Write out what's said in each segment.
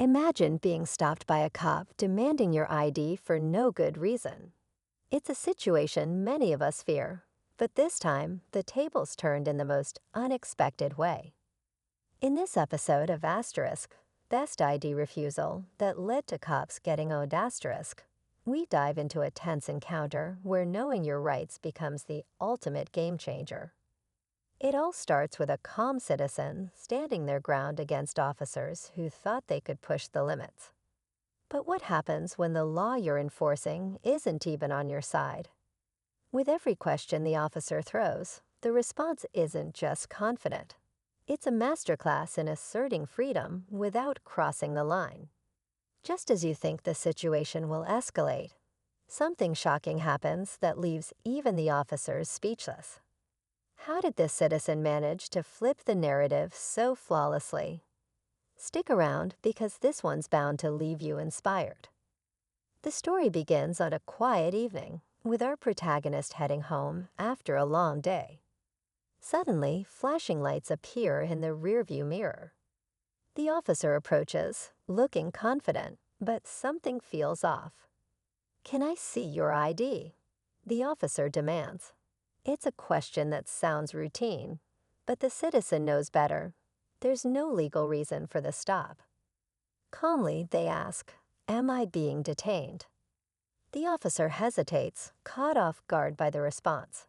Imagine being stopped by a cop demanding your ID for no good reason. It's a situation many of us fear, but this time the tables turned in the most unexpected way. In this episode of Asterisk, Best ID Refusal that led to cops getting owed asterisk, we dive into a tense encounter where knowing your rights becomes the ultimate game changer. It all starts with a calm citizen standing their ground against officers who thought they could push the limits. But what happens when the law you're enforcing isn't even on your side? With every question the officer throws, the response isn't just confident. It's a masterclass in asserting freedom without crossing the line. Just as you think the situation will escalate, something shocking happens that leaves even the officers speechless. How did this citizen manage to flip the narrative so flawlessly? Stick around because this one's bound to leave you inspired. The story begins on a quiet evening, with our protagonist heading home after a long day. Suddenly, flashing lights appear in the rearview mirror. The officer approaches, looking confident, but something feels off. "Can I see your ID?" the officer demands. It's a question that sounds routine, but the citizen knows better. There's no legal reason for the stop. Calmly, they ask, "Am I being detained?" The officer hesitates, caught off guard by the response.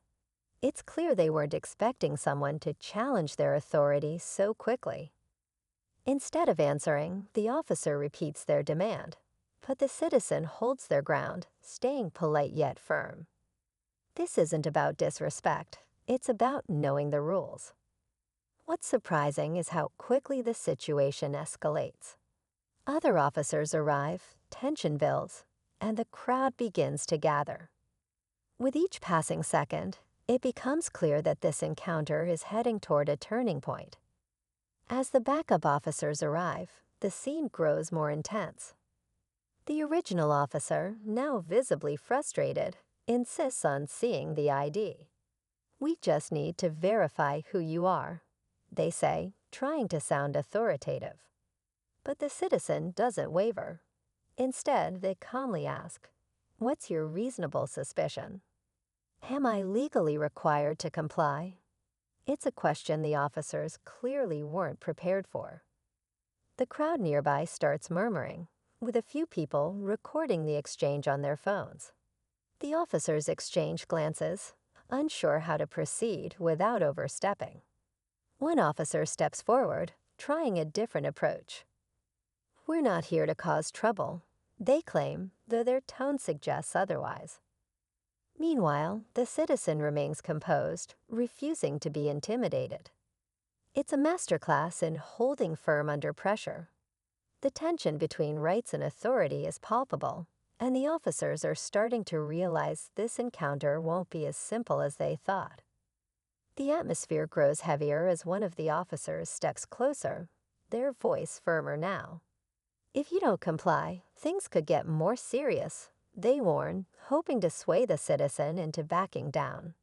It's clear they weren't expecting someone to challenge their authority so quickly. Instead of answering, the officer repeats their demand, but the citizen holds their ground, staying polite yet firm. This isn't about disrespect, it's about knowing the rules. What's surprising is how quickly the situation escalates. Other officers arrive, tension builds, and the crowd begins to gather. With each passing second, it becomes clear that this encounter is heading toward a turning point. As the backup officers arrive, the scene grows more intense. The original officer, now visibly frustrated, insists on seeing the ID. "We just need to verify who you are," they say, trying to sound authoritative. But the citizen doesn't waver. Instead, they calmly ask, "What's your reasonable suspicion?" "Am I legally required to comply?" It's a question the officers clearly weren't prepared for. The crowd nearby starts murmuring, with a few people recording the exchange on their phones. The officers exchange glances, unsure how to proceed without overstepping. One officer steps forward, trying a different approach. "We're not here to cause trouble," they claim, though their tone suggests otherwise. Meanwhile, the citizen remains composed, refusing to be intimidated. It's a masterclass in holding firm under pressure. The tension between rights and authority is palpable, and the officers are starting to realize this encounter won't be as simple as they thought. The atmosphere grows heavier as one of the officers steps closer, their voice firmer now. "If you don't comply, things could get more serious," they warn, hoping to sway the citizen into backing down.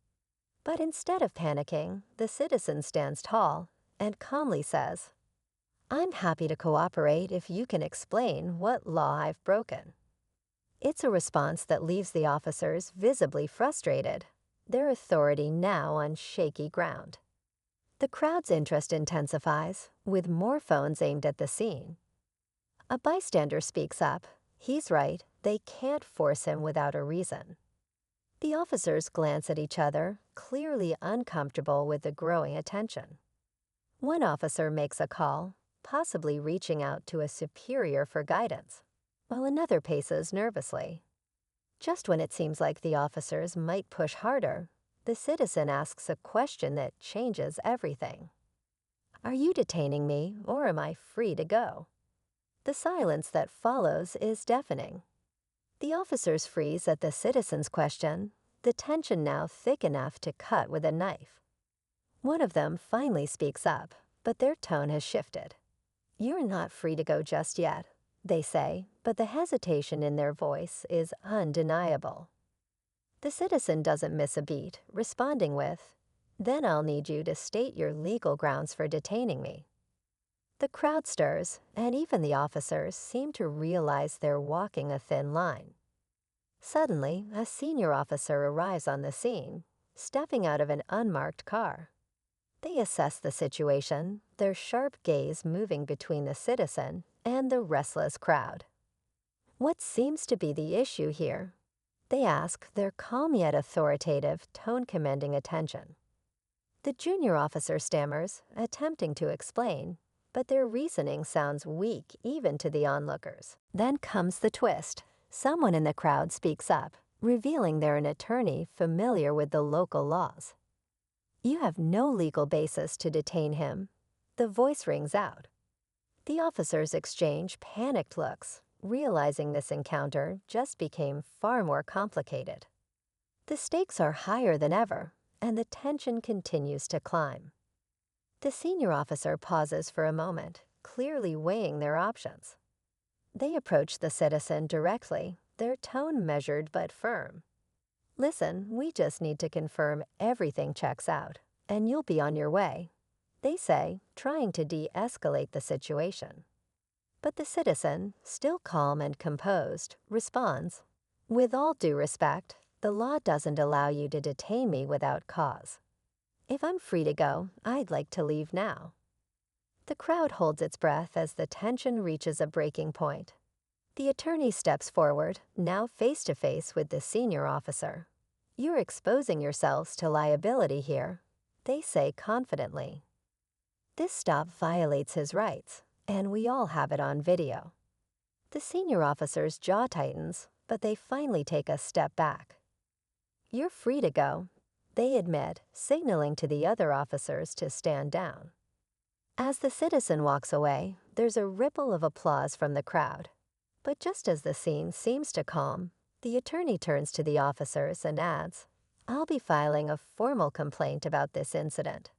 But instead of panicking, the citizen stands tall and calmly says, "I'm happy to cooperate if you can explain what law I've broken." It's a response that leaves the officers visibly frustrated, their authority now on shaky ground. The crowd's interest intensifies, with more phones aimed at the scene. A bystander speaks up. He's right, they can't force him without a reason. The officers glance at each other, clearly uncomfortable with the growing attention. One officer makes a call, possibly reaching out to a superior for guidance, while another paces nervously. Just when it seems like the officers might push harder, the citizen asks a question that changes everything. "Are you detaining me, or am I free to go?" The silence that follows is deafening. The officers freeze at the citizen's question, the tension now thick enough to cut with a knife. One of them finally speaks up, but their tone has shifted. "You're not free to go just yet," they say, but the hesitation in their voice is undeniable. The citizen doesn't miss a beat, responding with, "Then I'll need you to state your legal grounds for detaining me." The crowd stirs, and even the officers seem to realize they're walking a thin line. Suddenly, a senior officer arrives on the scene, stepping out of an unmarked car. They assess the situation, their sharp gaze moving between the citizen and the restless crowd. What seems to be the issue here? They ask their calm yet authoritative, tone commanding attention. The junior officer stammers, attempting to explain, but their reasoning sounds weak even to the onlookers. Then comes the twist. Someone in the crowd speaks up, revealing they're an attorney familiar with the local laws. "You have no legal basis to detain him." The voice rings out. The officers exchange panicked looks, realizing this encounter just became far more complicated. The stakes are higher than ever, and the tension continues to climb. The senior officer pauses for a moment, clearly weighing their options. They approach the citizen directly, their tone measured but firm. "Listen, we just need to confirm everything checks out, and you'll be on your way," they say, trying to de-escalate the situation. But the citizen, still calm and composed, responds, "With all due respect, the law doesn't allow you to detain me without cause. If I'm free to go, I'd like to leave now." The crowd holds its breath as the tension reaches a breaking point. The attorney steps forward, now face to face with the senior officer. "You're exposing yourselves to liability here," they say confidently. This stop violates his rights, and we all have it on video. The senior officer's jaw tightens, but they finally take a step back. "You're free to go," they admit, signaling to the other officers to stand down. As the citizen walks away, there's a ripple of applause from the crowd. But just as the scene seems to calm, the attorney turns to the officers and adds, "I'll be filing a formal complaint about this incident."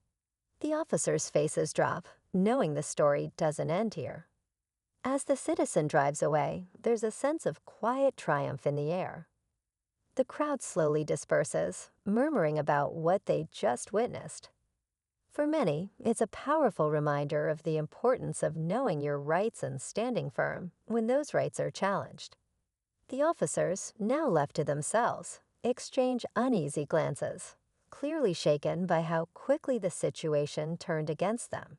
The officers' faces drop, knowing the story doesn't end here. As the citizen drives away, there's a sense of quiet triumph in the air. The crowd slowly disperses, murmuring about what they just witnessed. For many, it's a powerful reminder of the importance of knowing your rights and standing firm when those rights are challenged. The officers, now left to themselves, exchange uneasy glances, clearly shaken by how quickly the situation turned against them.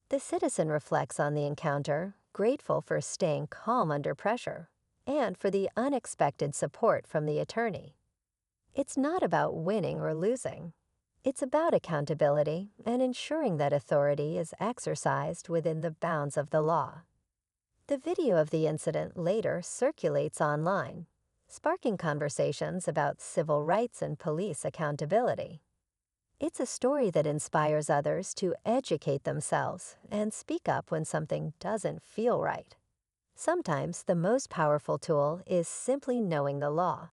The citizen reflects on the encounter, grateful for staying calm under pressure, and for the unexpected support from the attorney. It's not about winning or losing. It's about accountability and ensuring that authority is exercised within the bounds of the law. The video of the incident later circulates online, sparking conversations about civil rights and police accountability. It's a story that inspires others to educate themselves and speak up when something doesn't feel right. Sometimes the most powerful tool is simply knowing the law.